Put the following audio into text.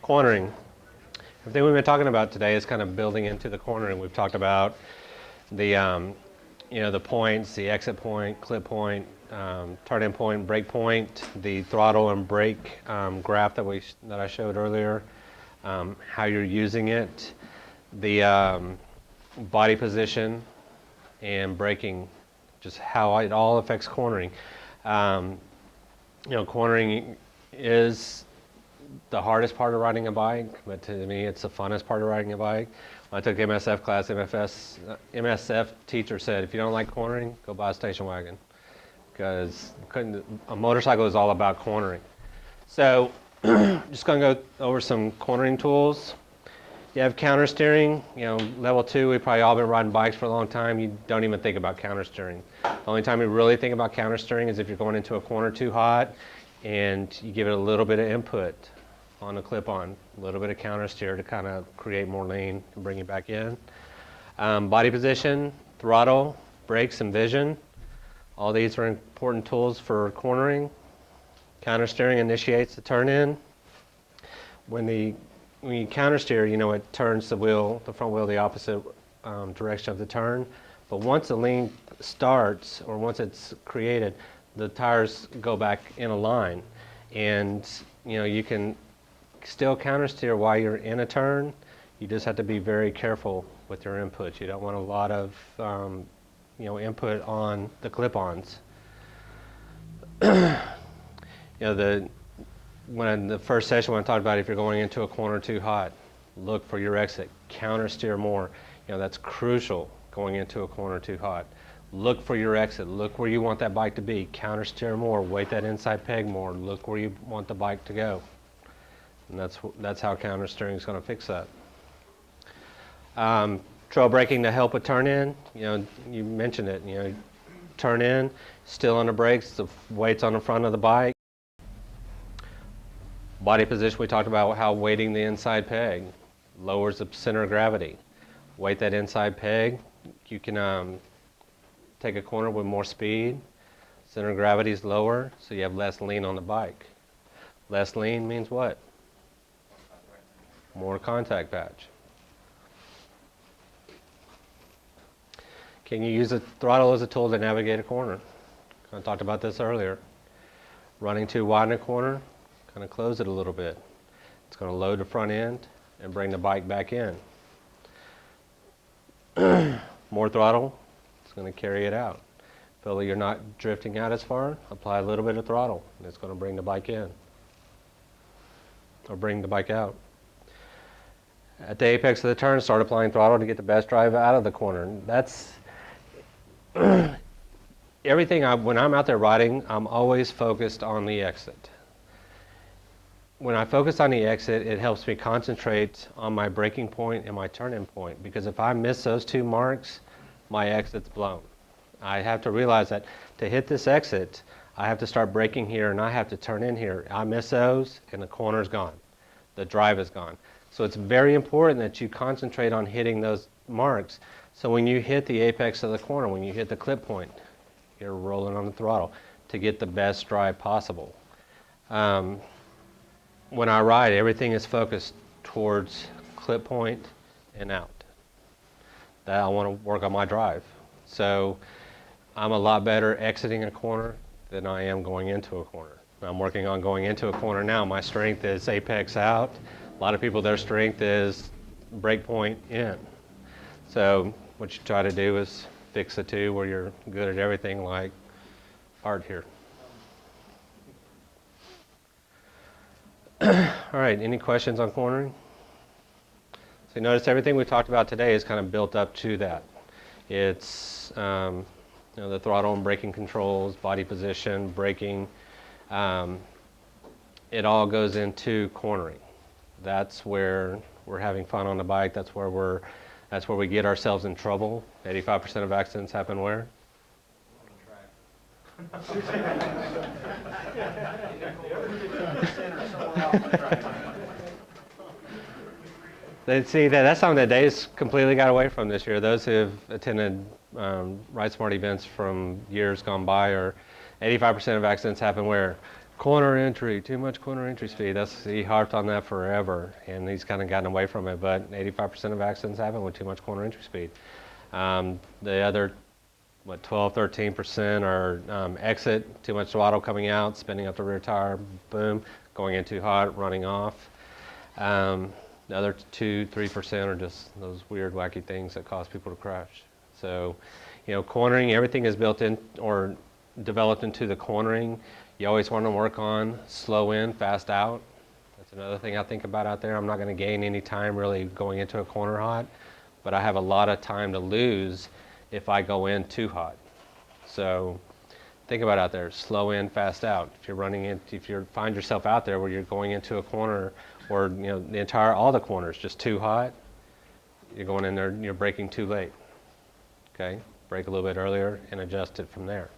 Cornering. Everything we've been talking about today is kind of building into the cornering. We've talked about the, the points, the exit point, clip point, turn-in point, brake point, the throttle and brake graph that I showed earlier, how you're using it, the body position, and braking, just how it all affects cornering. Cornering is the hardest part of riding a bike, but to me it's the funnest part of riding a bike. When I took MSF class, MSF teacher said, if you don't like cornering, go buy a station wagon, because a motorcycle is all about cornering. So just going to go over some cornering tools. You have counter steering. Level 2, we've probably all been riding bikes for a long time. You don't even think about counter steering. The only time you really think about counter steering is if you're going into a corner too hot and you give it a little bit of input on the clip-on, a little bit of counter steer to kind of create more lean and bring it back in. Body position, throttle, brakes, and vision. All these are important tools for cornering. Counter steering initiates the turn-in. When you counter steer, it turns the front wheel the opposite direction of the turn. But once the lean starts, or once it's created, the tires go back in a line. And you can still counter steer while you're in a turn. You just have to be very careful with your inputs. You don't want a lot of input on the clip-ons. When in the first session when I talked about if you're going into a corner too hot, look for your exit, counter steer more. That's crucial going into a corner too hot. Look for your exit, look where you want that bike to be, counter steer more, weight that inside peg more, look where you want the bike to go. And that's how counter steering is going to fix that. Trail braking to help with turn in. You mentioned it. Turn in, still on the brakes, the weight's on the front of the bike. Body position, we talked about how weighting the inside peg lowers the center of gravity. Weight that inside peg, you can take a corner with more speed. Center of gravity is lower, so you have less lean on the bike. Less lean means what? More contact patch. Can you use a throttle as a tool to navigate a corner? I talked about this earlier. Running too wide in a corner, kind of close it a little bit. It's going to load the front end and bring the bike back in. More throttle, it's going to carry it out. Feel like you're not drifting out as far, apply a little bit of throttle, and it's going to bring the bike in, or bring the bike out. At the apex of the turn, start applying throttle to get the best drive out of the corner. That's everything. When I'm out there riding, I'm always focused on the exit. When I focus on the exit, it helps me concentrate on my braking point and my turn-in point, because if I miss those two marks, my exit's blown. I have to realize that to hit this exit, I have to start braking here and I have to turn in here. I miss those and the corner's gone. The drive is gone. So it's very important that you concentrate on hitting those marks. So when you hit the apex of the corner, when you hit the clip point, you're rolling on the throttle to get the best drive possible. When I ride, everything is focused towards clip point and out. That I want to work on my drive. So I'm a lot better exiting a corner than I am going into a corner. I'm working on going into a corner now. My strength is apex out. A lot of people, their strength is brake point in. So what you try to do is fix the two where you're good at everything, like Art here. All right, any questions on cornering? So you notice everything we talked about today is kind of built up to that. It's the throttle and braking controls, body position, braking. It all goes into cornering. That's where we're having fun on the bike. That's where we get ourselves in trouble. 85% of accidents happen where? See, that's something that Dave's completely got away from this year. Those who have attended Ride Smart events from years gone by, or 85% of accidents happen where? Corner entry, too much corner entry speed. He harped on that forever, and he's kind of gotten away from it. But 85% of accidents happen with too much corner entry speed. The other, 12, 13% are exit, too much throttle coming out, spinning up the rear tire, boom, going in too hot, running off. The other 2, 3% are just those weird, wacky things that cause people to crash. So, cornering, everything is built in or developed into the cornering. You always want to work on slow in, fast out. That's another thing I think about out there. I'm not going to gain any time really going into a corner hot, but I have a lot of time to lose if I go in too hot. So think about out there, slow in, fast out. If you find yourself out there where you're going into a corner or all the corners just too hot, you're going in there and you're braking too late. Okay, brake a little bit earlier and adjust it from there.